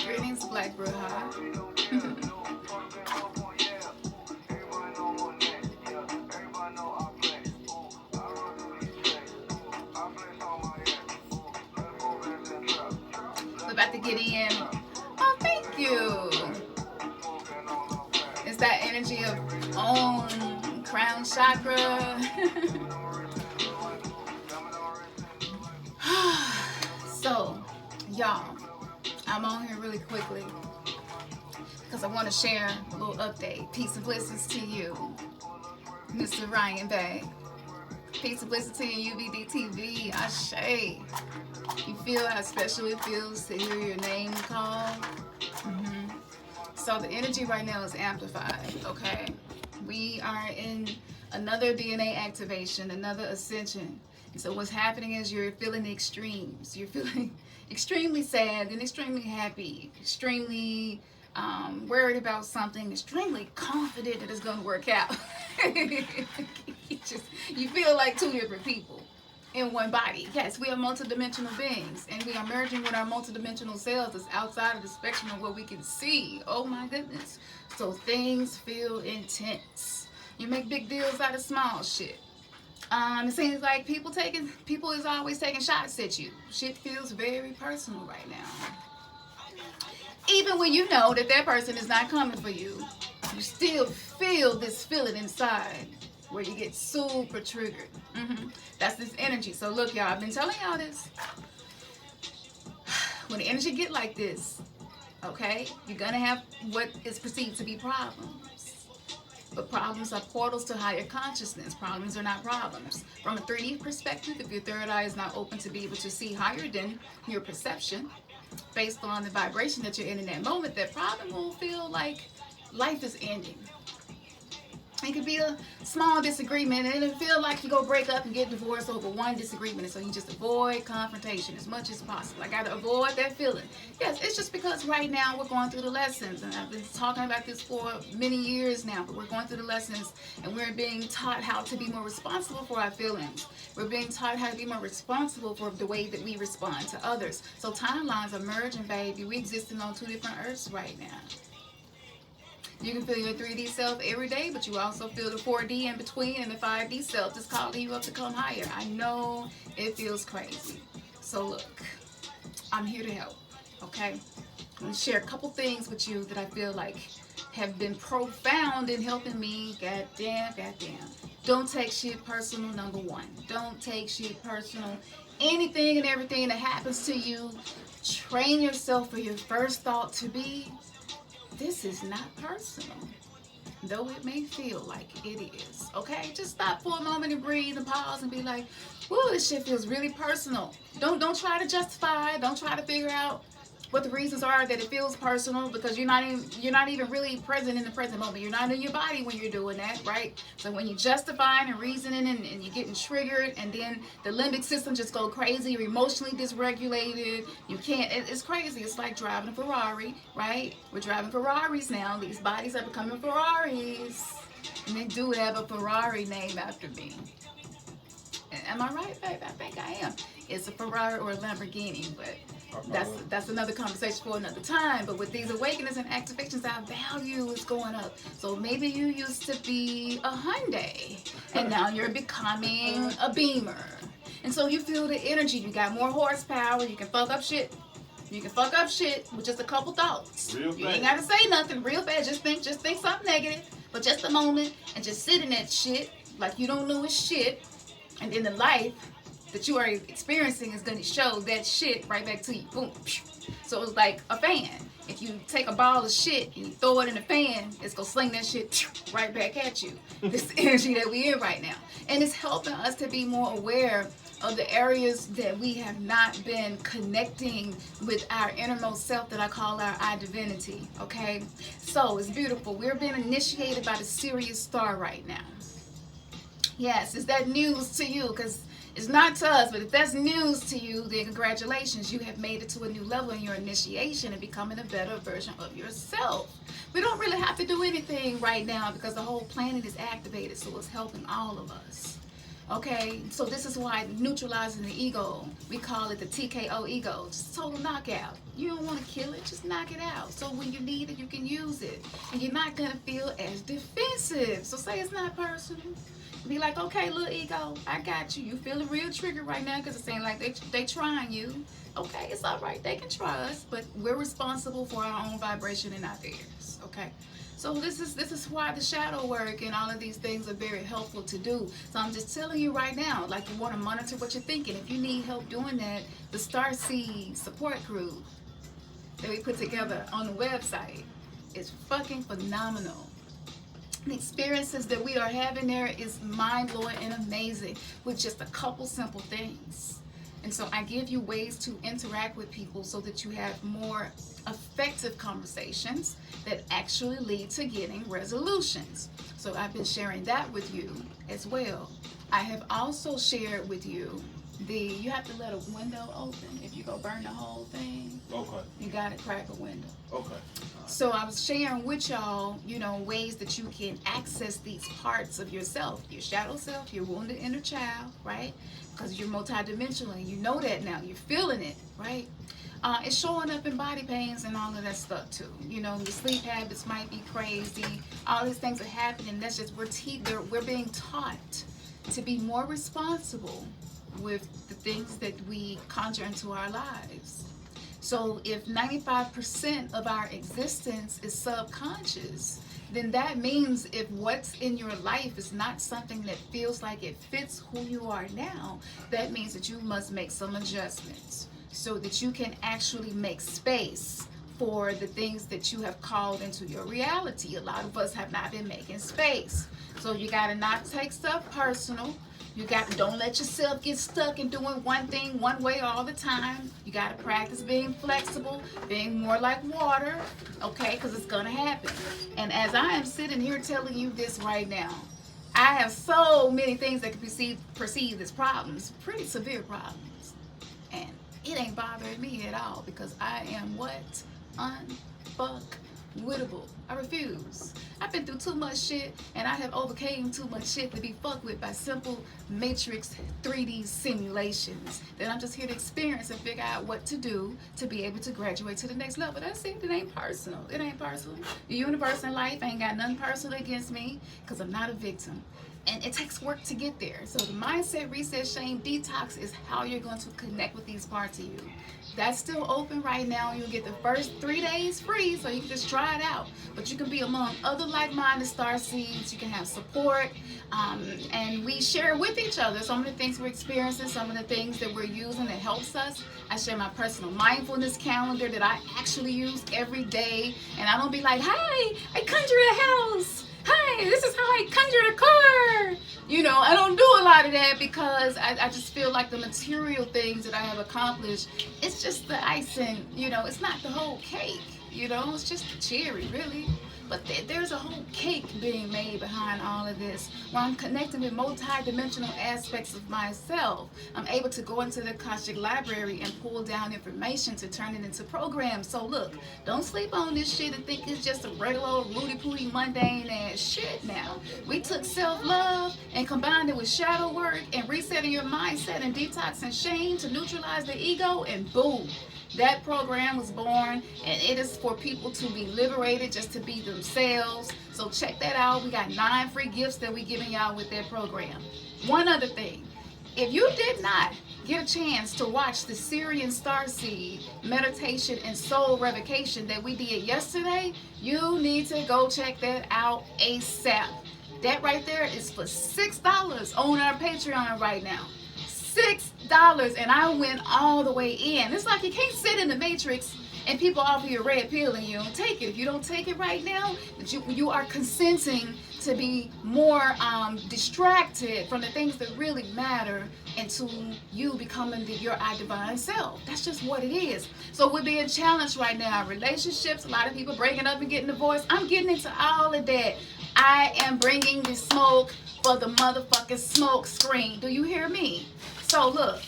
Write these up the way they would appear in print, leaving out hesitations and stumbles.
Greetings, Black Bruja. We're about to get in. Oh, thank you. It's that energy of own crown chakra. So, y'all, I'm on here really quickly because I want to share a little update. Peace and blessings to you, Mr. Ryan Bay. Peace and blessings to you, UVD TV. Ashe. You feel how special it feels to hear your name called? So the energy right now is amplified, okay? We are in another DNA activation, another ascension. And so what's happening is you're feeling the extremes. You're feeling extremely sad and extremely happy, extremely worried about something, extremely confident that it's going to work out. You feel like two different people in one body. Yes, we are multidimensional beings, and we are merging with our multidimensional selves that's outside of the spectrum of what we can see. Oh my goodness. So things feel intense. You make big deals out of small shit. It seems like people is always taking shots at you. Shit feels very personal right now. Even when you know that that person is not coming for you, you still feel this feeling inside where you get super triggered. That's this energy. So look, y'all, I've been telling y'all this. When the energy get like this, okay, you're gonna have what is perceived to be problems. But problems are portals to higher consciousness. Problems are not problems. From a 3D perspective, if your third eye is not open to be able to see higher than your perception, based on the vibration that you're in that moment, that problem will feel like life is ending. It could be a small disagreement, and it'll feel like you go break up and get divorced over one disagreement, and so you just avoid confrontation as much as possible. I gotta avoid that feeling. Yes, it's just because right now we're going through the lessons, and I've been talking about this for many years now, but we're going through the lessons, and we're being taught how to be more responsible for our feelings. We're being taught how to be more responsible for the way that we respond to others. So timelines are merging, baby. We existing on two different earths right now. You can feel your 3D self every day, but you also feel the 4D in between, and the 5D self is calling you up to come higher. I know it feels crazy. So look, I'm here to help, okay? I'm going to share a couple things with you that I feel like have been profound in helping me. Goddamn. Don't take shit personal, number one. Don't take shit personal. Anything and everything that happens to you, train yourself for your first thought to be, this is not personal, though it may feel like it is, okay? Just stop for a moment and breathe and pause and be like, whoa, this shit feels really personal. Don't try to justify, don't try to figure out what the reasons are that it feels personal, because you're not even really present in the present moment. You're not in your body when you're doing that, right? So when you're justifying and reasoning and you're getting triggered, and then the limbic system just go crazy, you're emotionally dysregulated, you can't, it's crazy. It's like driving a Ferrari, right? We're driving Ferraris now. These bodies are becoming Ferraris, and they do have a Ferrari named after me. Am I right, babe? I think I am. It's a Ferrari or a Lamborghini, but that's another conversation for another time. But with these awakenings and activations, our value is going up. So maybe you used to be a Hyundai, and now you're becoming a Beamer. And so you feel the energy. You got more horsepower. You can fuck up shit. You can fuck up shit with just a couple thoughts. You ain't gotta say nothing real fast. Just think something negative, but just a moment, and just sit in that shit like you don't know it's shit. And then the life that you are experiencing is going to show that shit right back to you. Boom. So it's like a fan. If you take a ball of shit and you throw it in the fan, it's going to sling that shit right back at you. This is the energy that we're in right now. And it's helping us to be more aware of the areas that we have not been connecting with our innermost self that I call our I divinity, okay? So it's beautiful. We're being initiated by the Sirius star right now. Yes, is that news to you? Because it's not to us, but if that's news to you, then congratulations. You have made it to a new level in your initiation and becoming a better version of yourself. We don't really have to do anything right now because the whole planet is activated, so it's helping all of us. Okay, so this is why neutralizing the ego, we call it the TKO ego, just total knockout. You don't want to kill it, just knock it out. So when you need it, you can use it. And you're not going to feel as defensive. So say it's not personal. Be like, okay, little ego, I got you. You feeling real triggered right now because it seems like they trying you. Okay, it's all right. They can try us, but we're responsible for our own vibration and not theirs. Okay. So this is why the shadow work and all of these things are very helpful to do. So I'm just telling you right now, like you want to monitor what you're thinking. If you need help doing that, the Starseed support group that we put together on the website is fucking phenomenal. The experiences that we are having there is mind-blowing and amazing with just a couple simple things. And so I give you ways to interact with people so that you have more effective conversations that actually lead to getting resolutions. So I've been sharing that with you as well. I have also shared with you you have to let a window open. If you go burn the whole thing, okay, you got to crack a window. Okay. So I was sharing with y'all, ways that you can access these parts of yourself, your shadow self, your wounded inner child, right? Because you're multidimensional and you know that now. You're feeling it, right? It's showing up in body pains and all of that stuff too. Your sleep habits might be crazy. All these things are happening. That's just we're being taught to be more responsible with the things that we conjure into our lives. So if 95% of our existence is subconscious, then that means if what's in your life is not something that feels like it fits who you are now, that means that you must make some adjustments so that you can actually make space for the things that you have called into your reality. A lot of us have not been making space. So you got to not take stuff personal. Don't let yourself get stuck in doing one thing one way all the time. You got to practice being flexible, being more like water, okay, because it's going to happen. And as I am sitting here telling you this right now, I have so many things that can be perceived as problems, pretty severe problems. And it ain't bothering me at all because I am what? Unfuckwittable. I refuse. I've been through too much shit and I have overcame too much shit to be fucked with by simple matrix 3D simulations that I'm just here to experience and figure out what to do to be able to graduate to the next level. That's it. It ain't personal. It ain't personal. The universe and life ain't got nothing personal against me because I'm not a victim. And it takes work to get there. So the mindset reset, shame, detox is how you're going to connect with these parts of you. That's still open right now. You'll get the first 3 days free, so you can just try it out. But you can be among other like-minded starseeds. You can have support, and we share with each other some of the things we're experiencing, some of the things that we're using that helps us. I share my personal mindfulness calendar that I actually use every day, and I don't be like, "Hi, I conjured a house. Hi, this is how I conjured a car." I don't do a lot of that because I just feel like the material things that I have accomplished, it's just the icing, it's not the whole cake, it's just the cherry, really. But there's a whole cake being made behind all of this, where I'm connecting with multi-dimensional aspects of myself. I'm able to go into the Akashic Library and pull down information to turn it into programs. So look, don't sleep on this shit and think it's just a regular old rooty-pooty mundane ass shit now. We took self-love and combined it with shadow work and resetting your mindset and detoxing shame to neutralize the ego, and boom. That program was born, and it is for people to be liberated, just to be themselves. So check that out. We got 9 free gifts that we're giving y'all with that program. One other thing, if you did not get a chance to watch the Syrian Starseed meditation and soul revocation that we did yesterday, you need to go check that out ASAP. That right there is for $6 on our Patreon right now. $6, and I went all the way in. It's like you can't sit in the matrix And people offer you a red pill and you don't take it. If you don't take it right now, you are consenting to be more distracted from the things that really matter into you becoming your divine self. That's just what it is. So we're being challenged right now. Relationships, a lot of people breaking up and getting divorced. I'm getting into all of that. I am bringing the smoke for the motherfucking smoke screen. Do you hear me? So look,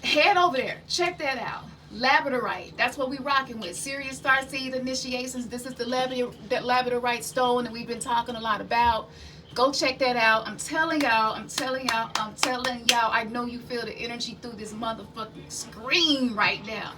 head over there. Check that out. Labradorite, that's what we rocking with. Sirius Starseed initiations. This is the Labradorite stone that we've been talking a lot about. Go check that out. I'm telling y'all, I know you feel the energy through this motherfucking screen right now.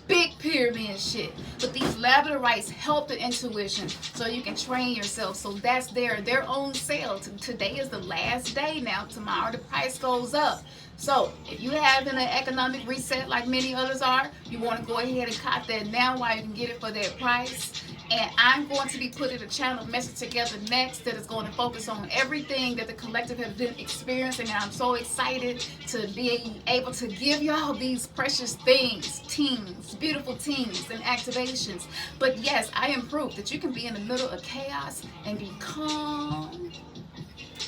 Big pyramid shit. But these labradorites help the intuition so you can train yourself. So that's their own sale. Today is the last day now. Tomorrow the price goes up. So if you having an economic reset like many others are, you want to go ahead and cop that now while you can get it for that price. And I'm going to be putting a channel message together next that is going to focus on everything that the collective has been experiencing. And I'm so excited to be able to give y'all these precious things, teams, beautiful teams and activations. But yes, I am proof that you can be in the middle of chaos and be calm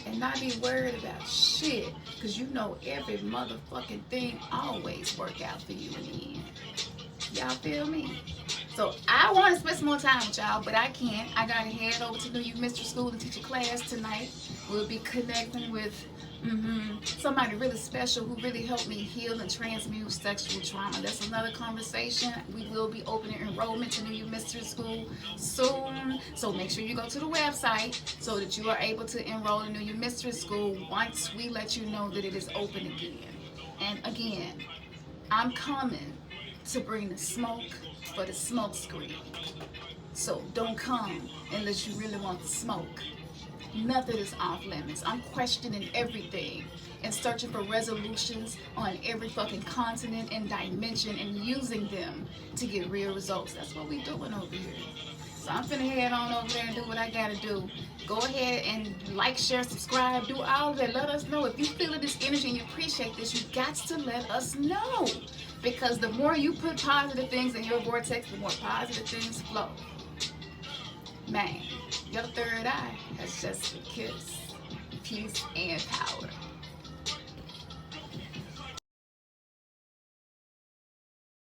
and not be worried about shit, because you know every motherfucking thing always work out for you in the end. Y'all feel me? So I want to spend some more time with y'all, but I can't. I gotta head over to New Youth Mystery School and teach a class tonight. We'll be connecting with somebody really special who really helped me heal and transmute sexual trauma. That's another conversation. We will be opening enrollment to New Youth Mystery School soon. So make sure you go to the website so that you are able to enroll in New Youth Mystery School once we let you know that it is open again. And again, I'm coming to bring the smoke for the smoke screen. So don't come unless you really want the smoke. Nothing is off limits. I'm questioning everything and searching for resolutions on every fucking continent and dimension and using them to get real results. That's what we doing over here. So I'm finna head on over there and do what I gotta do. Go ahead and like, share, subscribe, do all of that. Let us know. If you feel this energy and you appreciate this, you got to let us know. Because the more you put positive things in your vortex, the more positive things flow. Man, your third eye has just a kiss, peace, and power.